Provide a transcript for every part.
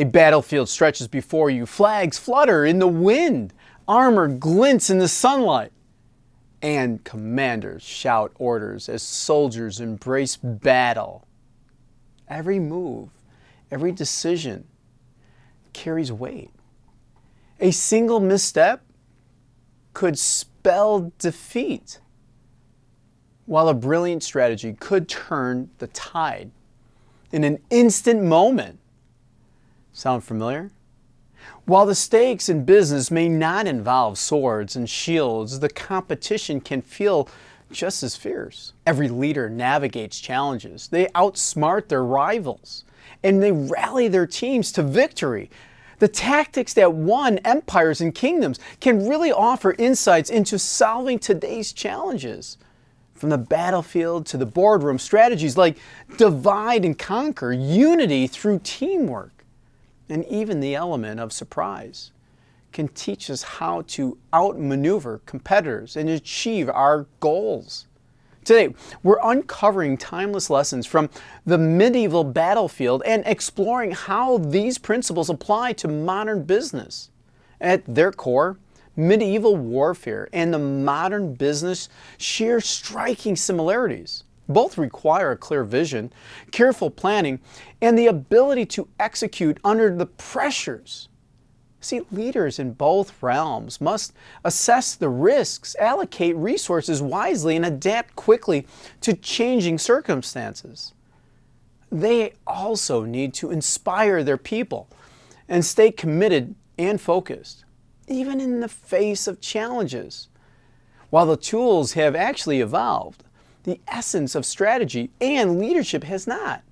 A battlefield stretches before you, flags flutter in the wind, armor glints in the sunlight, and commanders shout orders as soldiers embrace battle. Every move, every decision carries weight. A single misstep could spell defeat, while a brilliant strategy could turn the tide in an instant moment. Sound familiar? While the stakes in business may not involve swords and shields, the competition can feel just as fierce. Every leader navigates challenges. They outsmart their rivals, and they rally their teams to victory. The tactics that won empires and kingdoms can really offer insights into solving today's challenges. From the battlefield to the boardroom, strategies like divide and conquer, unity through teamwork, and even the element of surprise can teach us how to outmaneuver competitors and achieve our goals. Today, we're uncovering timeless lessons from the medieval battlefield and exploring how these principles apply to modern business. At their core, medieval warfare and the modern business share striking similarities. Both require a clear vision, careful planning, and the ability to execute under the pressures. See, leaders in both realms must assess the risks, allocate resources wisely, and adapt quickly to changing circumstances. They also need to inspire their people and stay committed and focused, even in the face of challenges. While the tools have actually evolved, the essence of strategy and leadership has not.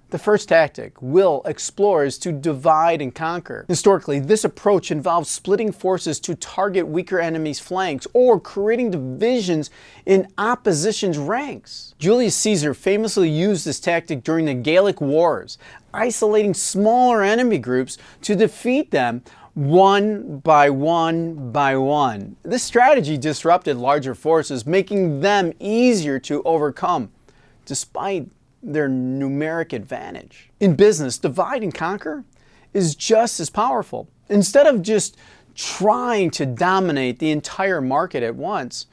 The first tactic we'll explore is to divide and conquer. Historically, this approach involves splitting forces to target weaker enemies' flanks or creating divisions in opposition's ranks. Julius Caesar famously used this tactic during the Gallic Wars, isolating smaller enemy groups to defeat them one by one by one. This strategy disrupted larger forces, making them easier to overcome, despite their numeric advantage. In business, divide and conquer is just as powerful. Instead of just trying to dominate the entire market at once,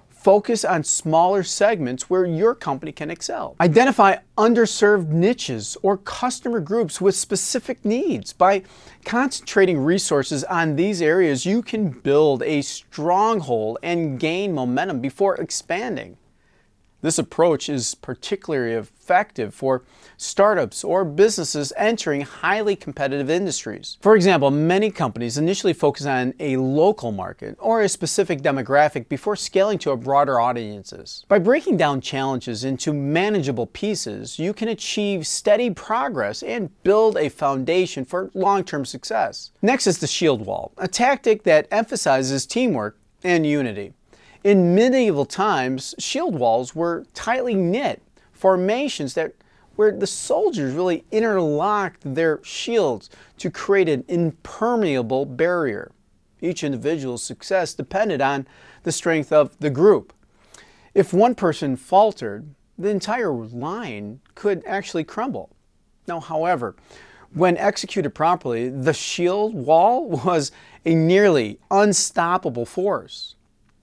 focus on smaller segments where your company can excel. Identify underserved niches or customer groups with specific needs. By concentrating resources on these areas, you can build a stronghold and gain momentum before expanding. This approach is particularly effective for startups or businesses entering highly competitive industries. For example, many companies initially focus on a local market or a specific demographic before scaling to a broader audiences. By breaking down challenges into manageable pieces, you can achieve steady progress and build a foundation for long-term success. Next is the shield wall, a tactic that emphasizes teamwork and unity. In medieval times, shield walls were tightly knit formations where the soldiers really interlocked their shields to create an impermeable barrier. Each individual's success depended on the strength of the group. If one person faltered, the entire line could actually crumble. Now, however, when executed properly, the shield wall was a nearly unstoppable force.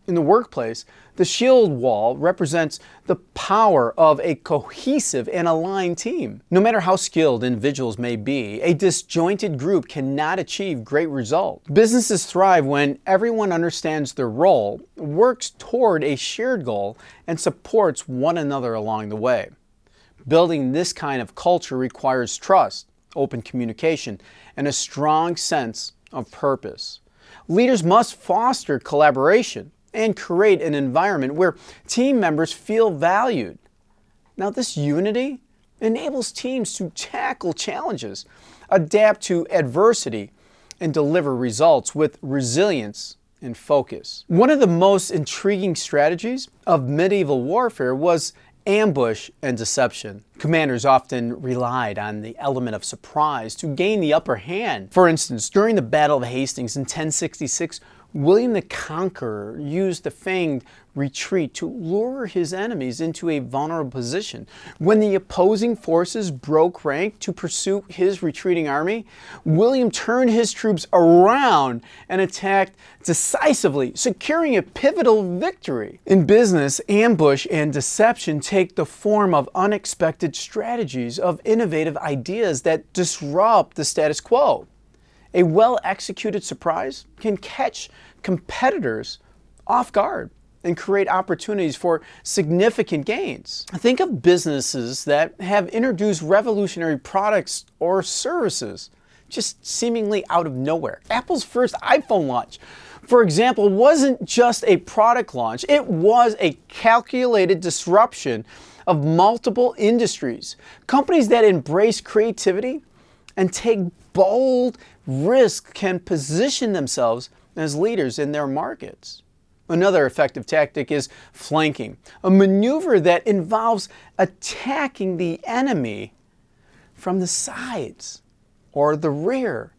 In the workplace, the shield wall represents the power of a cohesive and aligned team. No matter how skilled individuals may be, a disjointed group cannot achieve great results. Businesses thrive when everyone understands their role, works toward a shared goal, and supports one another along the way. Building this kind of culture requires trust, open communication, and a strong sense of purpose. Leaders must foster collaboration and create an environment where team members feel valued. Now, this unity enables teams to tackle challenges, adapt to adversity, and deliver results with resilience and focus. One of the most intriguing strategies of medieval warfare was ambush and deception. Commanders often relied on the element of surprise to gain the upper hand. For instance, during the Battle of Hastings in 1066, William the Conqueror used the feigned retreat to lure his enemies into a vulnerable position. When the opposing forces broke rank to pursue his retreating army, William turned his troops around and attacked decisively, securing a pivotal victory. In business, ambush and deception take the form of unexpected strategies, of innovative ideas that disrupt the status quo. A well-executed surprise can catch competitors off guard and create opportunities for significant gains. Think of businesses that have introduced revolutionary products or services just seemingly out of nowhere. Apple's first iPhone launch, for example, wasn't just a product launch. It was a calculated disruption of multiple industries. Companies that embrace creativity and take bold risks can position themselves as leaders in their markets. Another effective tactic is flanking, a maneuver that involves attacking the enemy from the sides or the rear,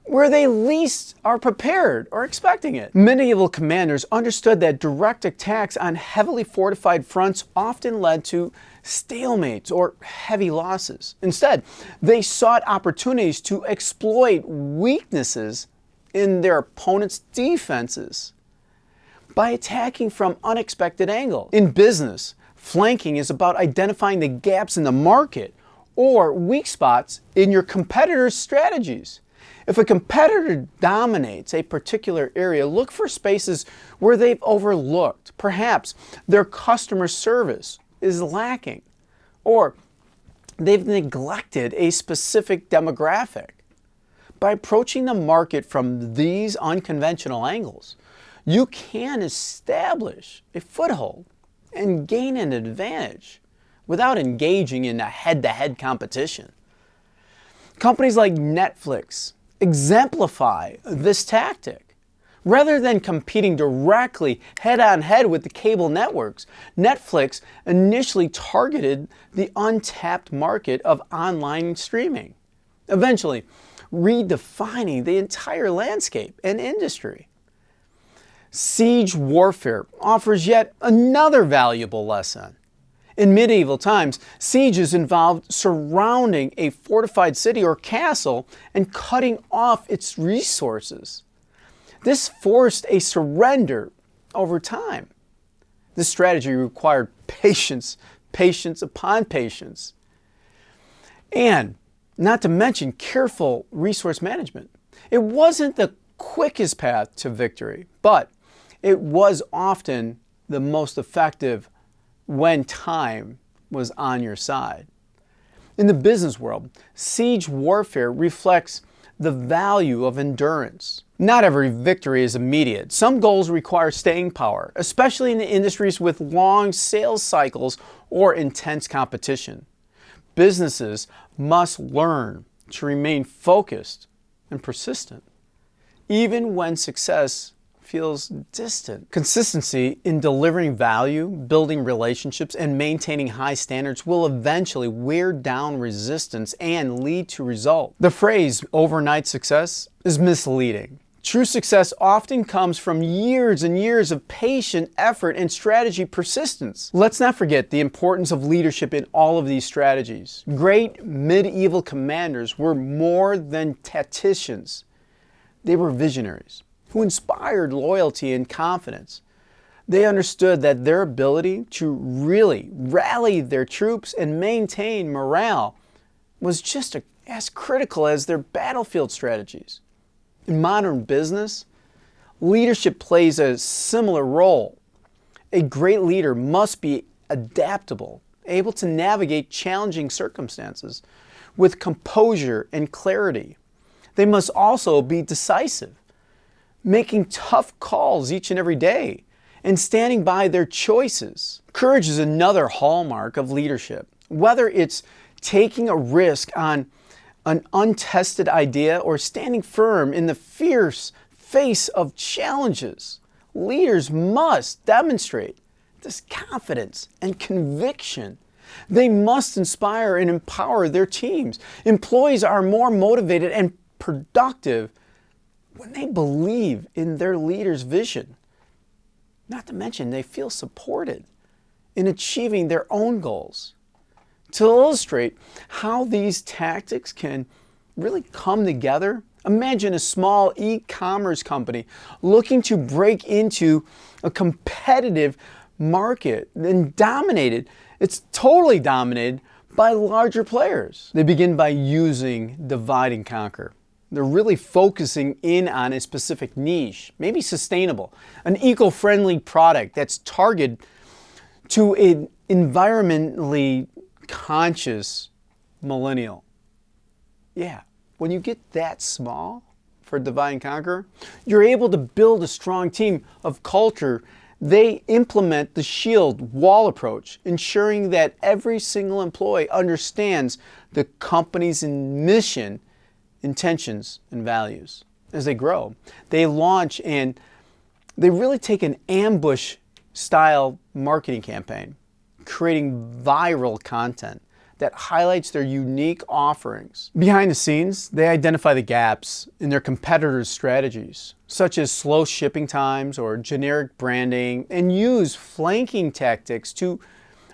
where they least are prepared or expecting it. Medieval commanders understood that direct attacks on heavily fortified fronts often led to stalemates or heavy losses. Instead, they sought opportunities to exploit weaknesses in their opponent's defenses by attacking from unexpected angles. In business, flanking is about identifying the gaps in the market or weak spots in your competitor's strategies. If a competitor dominates a particular area, look for spaces where they've overlooked. Perhaps their customer service is lacking, or they've neglected a specific demographic. By approaching the market from these unconventional angles, you can establish a foothold and gain an advantage without engaging in a head-to-head competition. Companies like Netflix exemplify this tactic. Rather than competing directly head-on-head with the cable networks, Netflix initially targeted the untapped market of online streaming, eventually redefining the entire landscape and industry. Siege warfare offers yet another valuable lesson. In medieval times, sieges involved surrounding a fortified city or castle and cutting off its resources. This forced a surrender over time. This strategy required patience, patience upon patience, and not to mention careful resource management. It wasn't the quickest path to victory, but it was often the most effective when time was on your side. In the business world, siege warfare reflects the value of endurance. Not every victory is immediate. Some goals require staying power, especially in the industries with long sales cycles or intense competition. Businesses must learn to remain focused and persistent, even when success feels distant. Consistency in delivering value, building relationships, and maintaining high standards will eventually wear down resistance and lead to results. The phrase overnight success is misleading. True success often comes from years and years of patient effort and strategy persistence. Let's not forget the importance of leadership in all of these strategies. Great medieval commanders were more than tacticians. They were visionaries who inspired loyalty and confidence. They understood that their ability to really rally their troops and maintain morale was just as critical as their battlefield strategies. In modern business, leadership plays a similar role. A great leader must be adaptable, able to navigate challenging circumstances with composure and clarity. They must also be decisive, making tough calls each and every day and standing by their choices. Courage is another hallmark of leadership. Whether it's taking a risk on an untested idea or standing firm in the fierce face of challenges, leaders must demonstrate this confidence and conviction. They must inspire and empower their teams. Employees are more motivated and productive when they believe in their leader's vision. Not to mention, they feel supported in achieving their own goals. To illustrate how these tactics can really come together, imagine a small e-commerce company looking to break into a competitive market and it's totally dominated by larger players. They begin by using divide and conquer. They're really focusing in on a specific niche, maybe sustainable, an eco-friendly product that's targeted to an environmentally conscious millennial. Yeah, when you get that small for divide and conquer, you're able to build a strong team of culture. They implement the shield wall approach, ensuring that every single employee understands the company's mission, intentions, and values. As they grow, they launch and they really take an ambush style marketing campaign, creating viral content that highlights their unique offerings. Behind the scenes, they identify the gaps in their competitors' strategies, such as slow shipping times or generic branding, and use flanking tactics to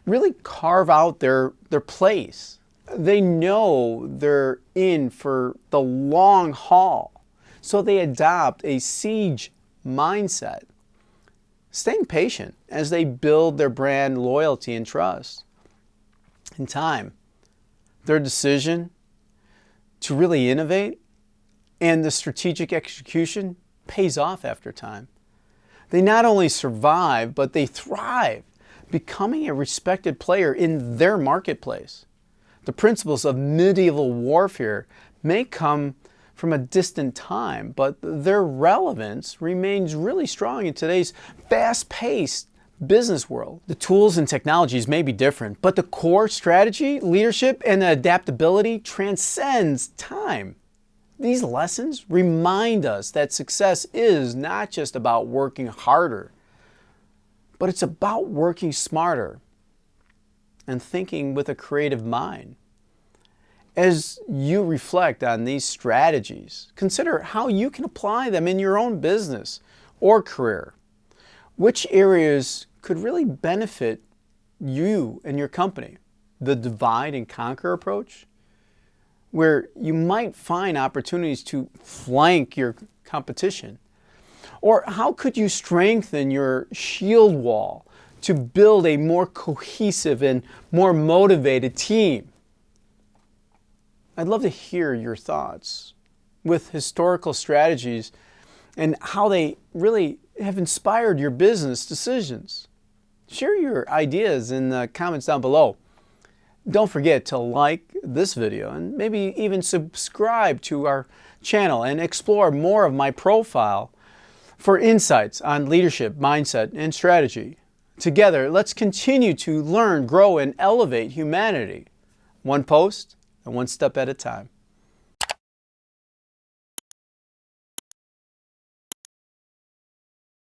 really carve out their place. They know they're in for the long haul, so they adopt a siege mindset, staying patient as they build their brand loyalty and trust. In time, their decision to really innovate and the strategic execution pays off after time. They not only survive, but they thrive, becoming a respected player in their marketplace. The principles of medieval warfare may come from a distant time, but their relevance remains really strong in today's fast-paced business world. The tools and technologies may be different, but the core strategy, leadership, and the adaptability transcends time. These lessons remind us that success is not just about working harder, but it's about working smarter and thinking with a creative mind. As you reflect on these strategies, consider how you can apply them in your own business or career. Which areas could really benefit you and your company? The divide and conquer approach, where you might find opportunities to flank your competition. Or how could you strengthen your shield wall to build a more cohesive and more motivated team? I'd love to hear your thoughts with historical strategies and how they really have inspired your business decisions. Share your ideas in the comments down below. Don't forget to like this video and maybe even subscribe to our channel and explore more of my profile for insights on leadership, mindset, and strategy. Together, let's continue to learn, grow, and elevate humanity, one post and one step at a time.